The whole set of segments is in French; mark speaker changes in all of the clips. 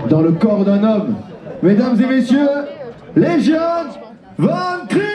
Speaker 1: dans le corps d'un homme. Mesdames et messieurs, Legion von Krieg.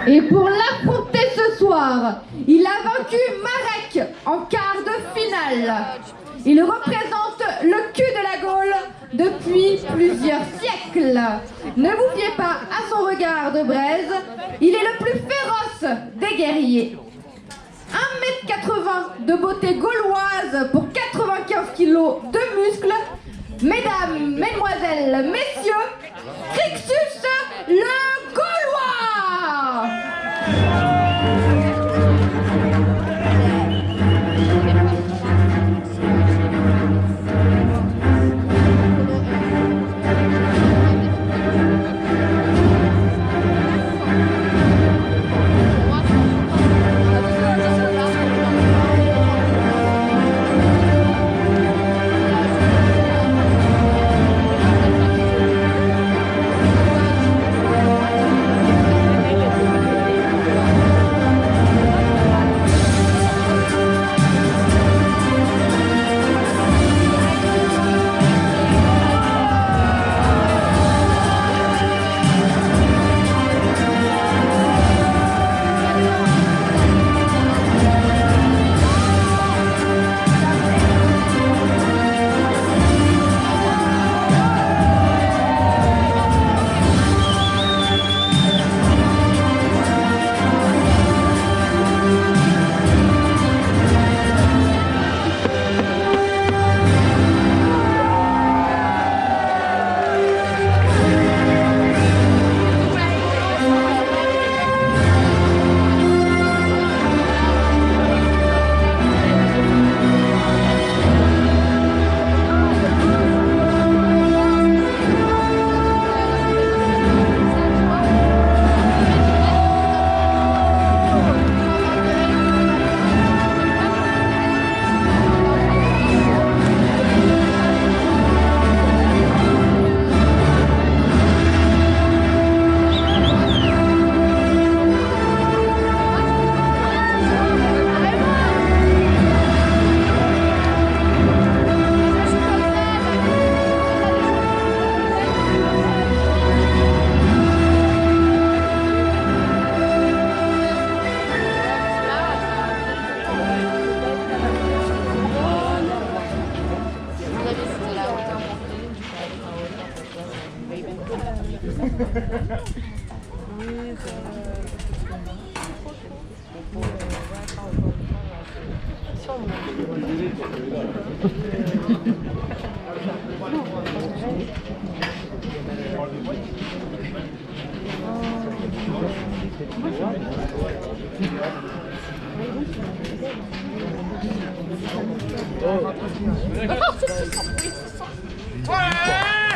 Speaker 2: Et pour l'affronter ce soir, il a vaincu Marek en quart de finale. Il représente le cul de la Gaule depuis plusieurs siècles. Ne vous fiez pas à son regard de braise, il est le plus féroce des guerriers. 1,80 m de beauté gauloise pour 95 kg de muscles. Mesdames, mesdemoiselles, messieurs, Crixus le Gaulois!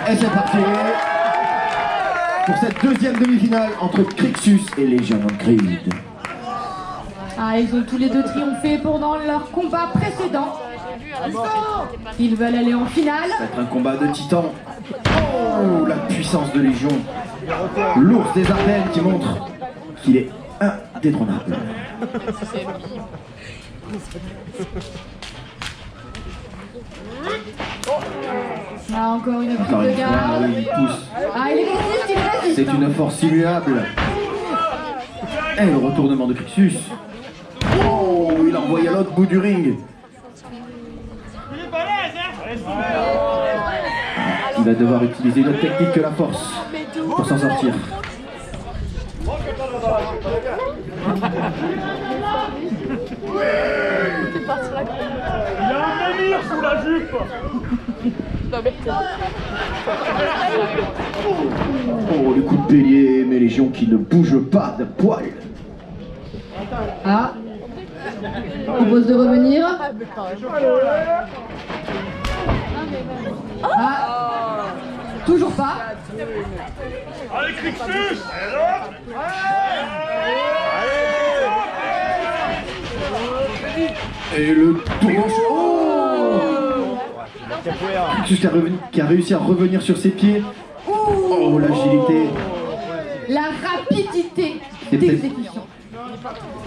Speaker 1: Et c'est parti pour cette deuxième demi-finale entre Crixus et Legion von Krieg.
Speaker 2: Ah, ils ont tous les deux triomphé pendant leur combat précédent. Ils veulent aller en finale.
Speaker 1: Ça va être un combat de titans. Oh, la puissance de Légion. L'ours des Ardennes qui montre qu'il est indétrônable.
Speaker 2: Ah, encore une prise
Speaker 1: Encore
Speaker 2: de
Speaker 1: une fois,
Speaker 2: garde.
Speaker 1: oui, il pousse.
Speaker 2: Ah, il résiste, il résiste.
Speaker 1: C'est une force immuable. Et le retournement de Crixus. Oh, il a envoyé à l'autre bout du ring. Il va devoir utiliser une autre technique que la force pour s'en sortir.
Speaker 3: Il y a un menhir sous la jupe.
Speaker 1: Oh, le coup de bélier, mais Légion qui ne bouge pas d'un poil.
Speaker 2: Ah. Propose de revenir. Ah. Toujours pas.
Speaker 3: Allez, Crixus.
Speaker 1: Et le tournant. Oh, Crixus qui a réussi à revenir sur ses pieds. Oh, l'agilité.
Speaker 2: La rapidité
Speaker 1: C'est peut-être-
Speaker 2: d'exécution.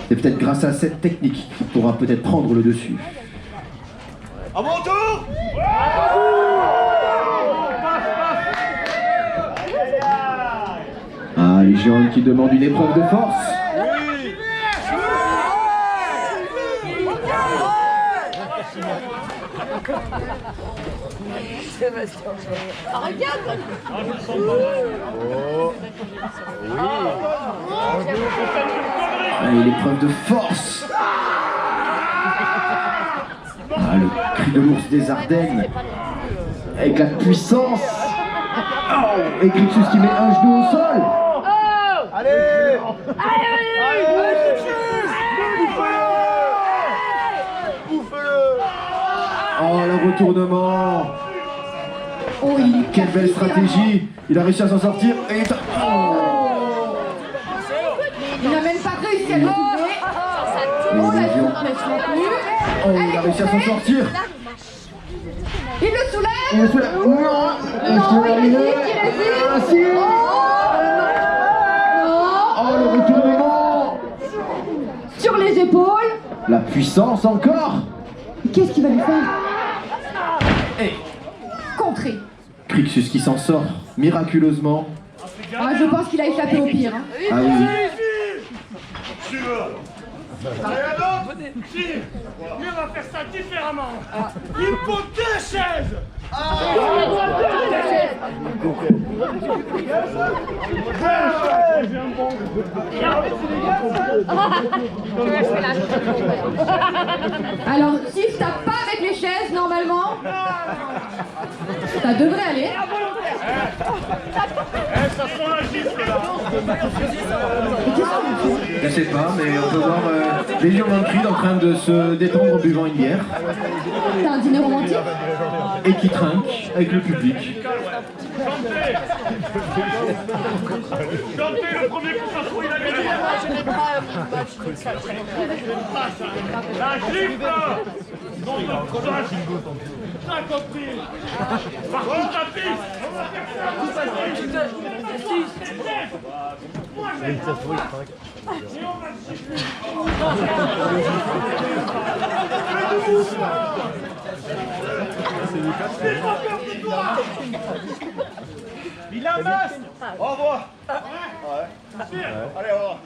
Speaker 1: C'est peut-être grâce à cette technique qu'il pourra peut-être prendre le dessus.
Speaker 3: À mon tour.
Speaker 1: Ah, Légion qui demande une épreuve de force. Allez, l'épreuve de force. Ah, le cri de l'ours des Ardennes. Avec la puissance. Oh, et Crixus qui met un genou au sol. Oh, le retournement.
Speaker 2: Oh, il
Speaker 1: Quelle belle stratégie. Il a réussi à s'en sortir. Et il est- oh.
Speaker 2: Il n'a même pas réussi à le soulever. Oh, la joue ne se plus.
Speaker 1: Oh, il a réussi à s'en sortir.
Speaker 2: Il le soulève.
Speaker 1: Il est sous la- Non.
Speaker 2: Non, il résiste.
Speaker 1: Ah, si.
Speaker 2: Oh, non.
Speaker 1: Oh, le retournement.
Speaker 2: Sur les épaules.
Speaker 1: La puissance encore.
Speaker 2: Qu'est-ce qu'il va lui faire?
Speaker 1: Et
Speaker 2: Contrer.
Speaker 1: Crixus qui s'en sort miraculeusement.
Speaker 2: Ah, je pense qu'il a échappé au pire. Hein.
Speaker 1: Ah oui.
Speaker 3: Tu veux. Allez, un autre. Si. Mais on va faire ça différemment. Il me faut 2 chaises.
Speaker 2: Alors, si ça pas avec les chaises, normalement, ça devrait aller.
Speaker 3: Ça sent la gifle là.
Speaker 1: Je sais pas, mais on peut voir Légion Manfred en train de se détendre en buvant une bière.
Speaker 2: C'est un dîner romantique.
Speaker 1: Et qui trinque avec le public.
Speaker 3: Chantez. Chantez le premier coup, ça se trouve, il a gagné. La gifle. Non, non, t'as compris. Par contre, la piste. Il a un masque. Au revoir. Ouais. Allez, au revoir.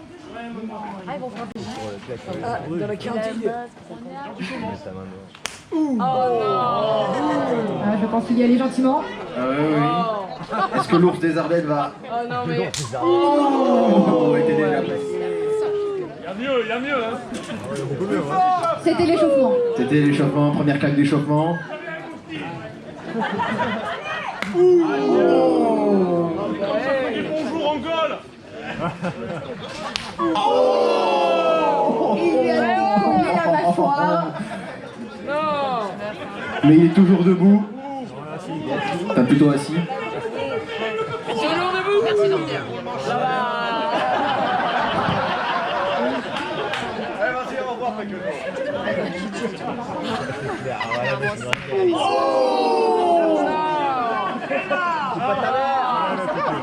Speaker 2: Ah, je pense qu'il y allait gentiment.
Speaker 1: Ah oui, oui. Est-ce que l'ours des Ardennes va...
Speaker 2: Oh,
Speaker 1: Oh, était déjà prêt.
Speaker 3: Il y a mieux, hein.
Speaker 2: c'était l'échauffement.
Speaker 1: C'était l'échauffement, première claque d'échauffement.
Speaker 3: Bonjour, Angole.
Speaker 2: Il lui a collé la mâchoire.
Speaker 1: Mais il est toujours debout. Enfin, plutôt assis.
Speaker 3: Allez, vas-y, au revoir, mec.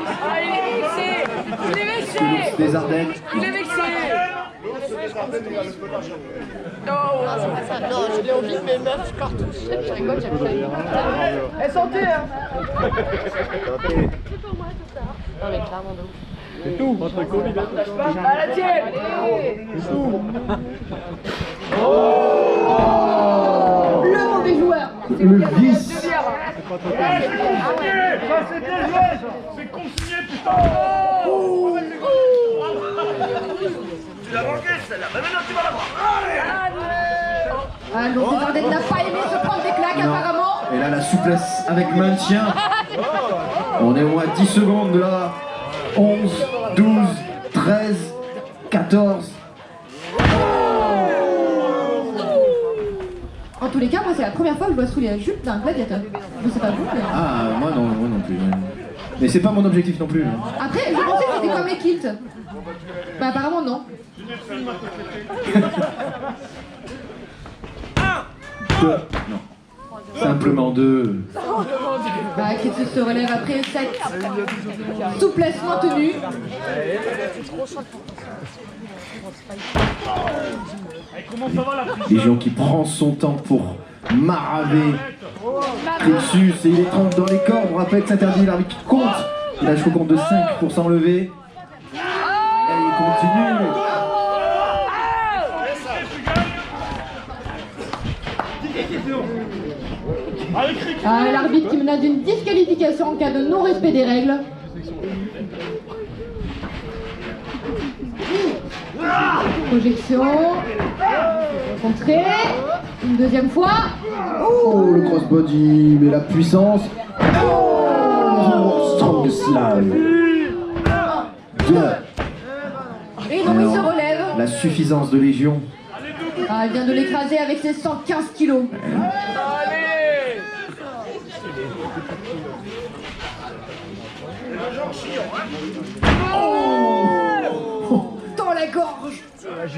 Speaker 4: Il est vexé. Il est vexé.
Speaker 1: L'ours des Ardennes.
Speaker 4: Il est vexé. Non, je l'ai envie de mes meufs partout. Je rigole, j'aime pas.
Speaker 5: Eh, santé, hein.
Speaker 4: Non, mais clairement, de ouf.
Speaker 5: C'est tout, entre Covid. À la tienne. C'est tout.
Speaker 2: Le mauvais joueur.
Speaker 1: Le vice.
Speaker 3: Ça c'était joué. C'est consigné, putain. Tu l'as manqué celle-là, mais maintenant tu vas l'avoir.
Speaker 2: Ah, donc Desjardins n'a pas aimé se prendre des claques
Speaker 1: Non.
Speaker 2: apparemment.
Speaker 1: Et là, la souplesse avec maintien. On est au moins 10 secondes de là. 11, 12, 13, 14.
Speaker 2: En tous les cas, moi c'est la première fois que je vois sous les jupes d'un gladiateur. Je sais pas vous, mais...
Speaker 1: Ah, moi non plus. Mais c'est pas mon objectif non plus.
Speaker 2: Après, je pensais que c'était comme les kilts. Bah apparemment non.
Speaker 1: Deux. Non. Simplement deux.
Speaker 2: Bah, Krixus se relève après cette souplesse maintenue.
Speaker 3: Comment ça va la prise?
Speaker 1: Légion qui prend son temps pour maraver Krixus et il est trempe dans les corps. On rappelle que c'est interdit, l'arbitre qui compte. Il a jusqu'au compte de 5 pour s'enlever. Et il continue.
Speaker 2: Ah, l'arbitre qui menace d'une disqualification en cas de non-respect des règles. Projection. Contrée. Une deuxième fois.
Speaker 1: Oh, le crossbody, mais la puissance. Oh, strong slam. 2.
Speaker 2: Et non, il se relève.
Speaker 1: La suffisance de Légion.
Speaker 2: Ah, il vient de l'écraser avec ses 115 kilos. Dans la gorge.
Speaker 1: Et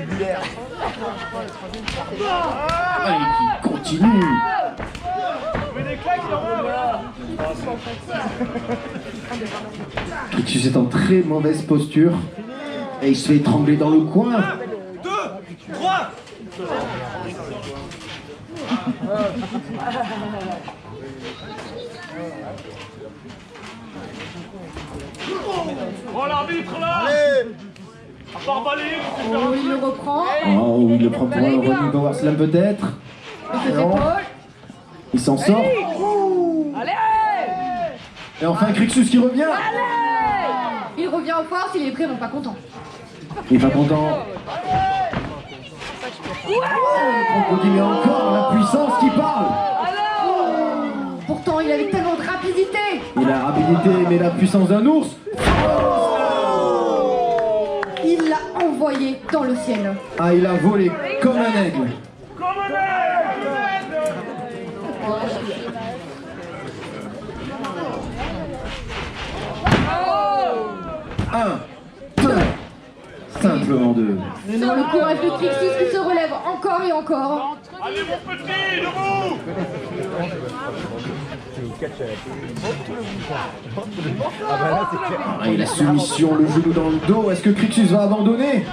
Speaker 1: qui continue. Krixus est en très mauvaise posture. Et il se fait étrangler dans le coin.
Speaker 3: 2, 3. Oh l'arbitre là. À part balayer, c'est faire
Speaker 2: Oh, il le reprend.
Speaker 1: Oh, il le prend pour un running power slam peut-être.
Speaker 2: Et ses
Speaker 1: Non.
Speaker 2: épaules.
Speaker 1: Il s'en sort. Et enfin Krixus qui revient.
Speaker 2: Il revient en force, il est prêt, non pas content.
Speaker 1: Il est pas content. On dit mais encore la puissance qui parle.
Speaker 2: Pourtant, il avait tellement de rapidité.
Speaker 1: Et la rapidité mais la puissance d'un ours.
Speaker 2: Il l'a envoyé dans le ciel.
Speaker 1: Ah, il a volé comme un aigle.
Speaker 3: comme un aigle.
Speaker 1: 1, 2, simplement 2.
Speaker 2: Sur le courage de Krixus qui se relève encore et encore.
Speaker 3: Allez mon petit, debout.
Speaker 1: Ah, et la soumission, le genou dans le dos. Est-ce que Krixus va abandonner?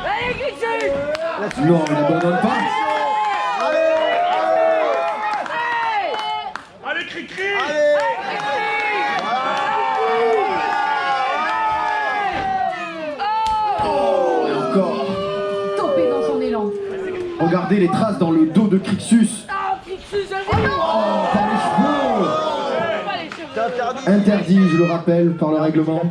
Speaker 1: Non, il n'abandonne pas.
Speaker 3: Allez cri-cri.
Speaker 1: Oh, et encore.
Speaker 2: Tombé dans son élan.
Speaker 1: Regardez les traces dans le dos de Krixus. Oh, par les cheveux. Interdit, je le rappelle, par le règlement.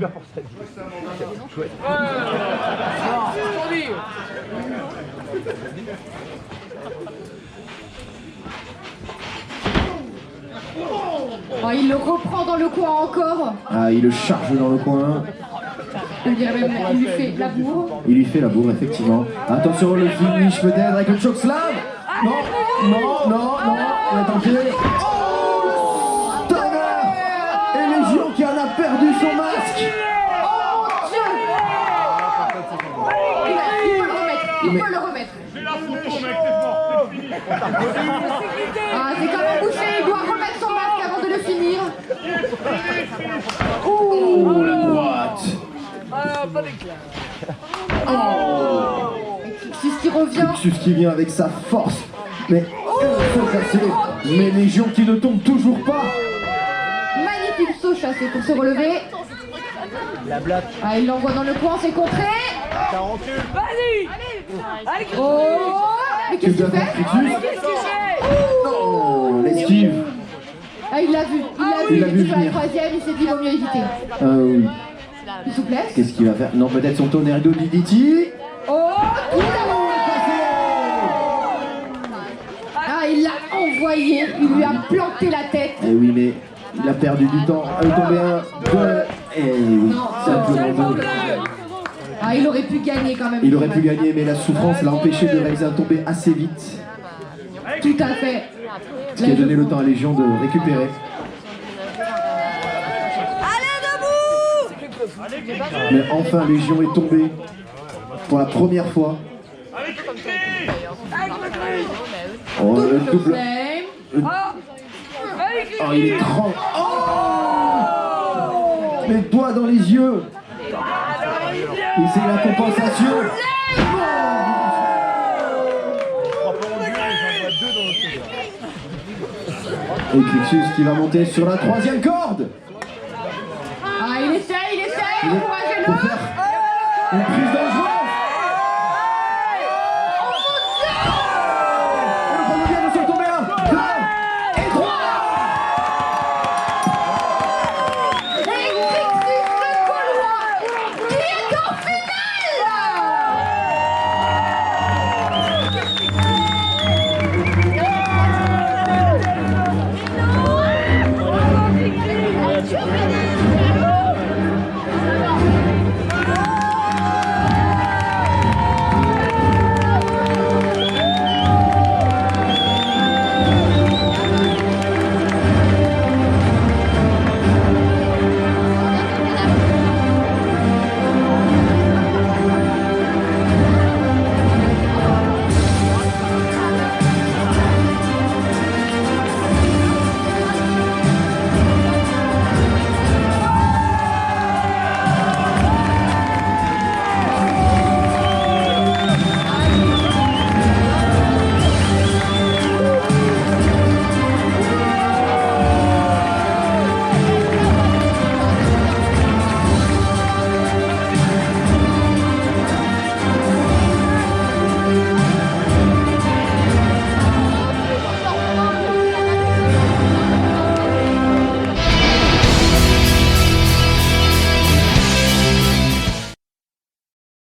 Speaker 2: Oh, il le reprend dans le coin encore.
Speaker 1: Ah, il le charge dans le coin.
Speaker 2: Je dirais même il lui fait la bourre.
Speaker 1: Il lui fait la bourre, effectivement. Attention, le finish peut-être avec le choc slam. Non, non, non, non. On a tenté. Oh, le stunner. Et Légion qui en a perdu son masque.
Speaker 2: Oh Dieu. Il peut le remettre. Il peut le remettre.
Speaker 3: C'est la photo mec, c'est fort, c'est fini.
Speaker 2: Ah, c'est comme un boucher. Il doit remettre son masque avant de le finir.
Speaker 1: Oh, la droite.
Speaker 2: Et Krixus qui revient.
Speaker 1: Crixus qui vient avec sa force. Mais saut chassé. Mais Légion qui ne tombe toujours pas.
Speaker 2: Magnifique saut chassé pour se relever.
Speaker 5: La blague.
Speaker 2: Ah, il l'envoie dans le coin, c'est contré.
Speaker 5: Ça recule.
Speaker 6: Vas-y. Allez,
Speaker 2: Oh, mais qu'est-ce qu'il
Speaker 1: Que
Speaker 2: fait?
Speaker 1: Crixus?
Speaker 6: qu'est-ce qu'il fait?
Speaker 1: Oh, l'esquive.
Speaker 2: Ah, il l'a vu.
Speaker 1: Il l'a vu
Speaker 2: était sur la
Speaker 1: venir.
Speaker 2: troisième, il s'est dit, vaut mieux éviter.
Speaker 1: Ah oui.
Speaker 2: De souplesse.
Speaker 1: Qu'est-ce qu'il va faire? Non, peut-être son Tornado DDT.
Speaker 2: Oh, tout Ah, il l'a envoyé, il lui a planté la tête.
Speaker 1: Eh oui, mais il a perdu du temps. Il est tombé un, deux. Eh oui, simplement deux.
Speaker 2: Ah, il aurait pu gagner quand même.
Speaker 1: Il aurait pu gagner, mais la souffrance l'a empêché de réaliser un tombé assez vite.
Speaker 2: Tout à fait.
Speaker 1: Ce qui a donné le temps à Légion de récupérer. Mais enfin, Légion est tombée pour la première fois. Oh, le double.
Speaker 2: Flame.
Speaker 1: Oh, il est grand. Oh, les doigts dans les yeux. Et c'est la compensation. Et Crixus qui va monter sur la troisième corde.
Speaker 2: Ah, il essaye, courageux.
Speaker 1: Pour faire une prise dangereuse. Et le premier vient de se tomber 1, 2 et 3.
Speaker 2: Et Crixus le Gaulois qui est en finale.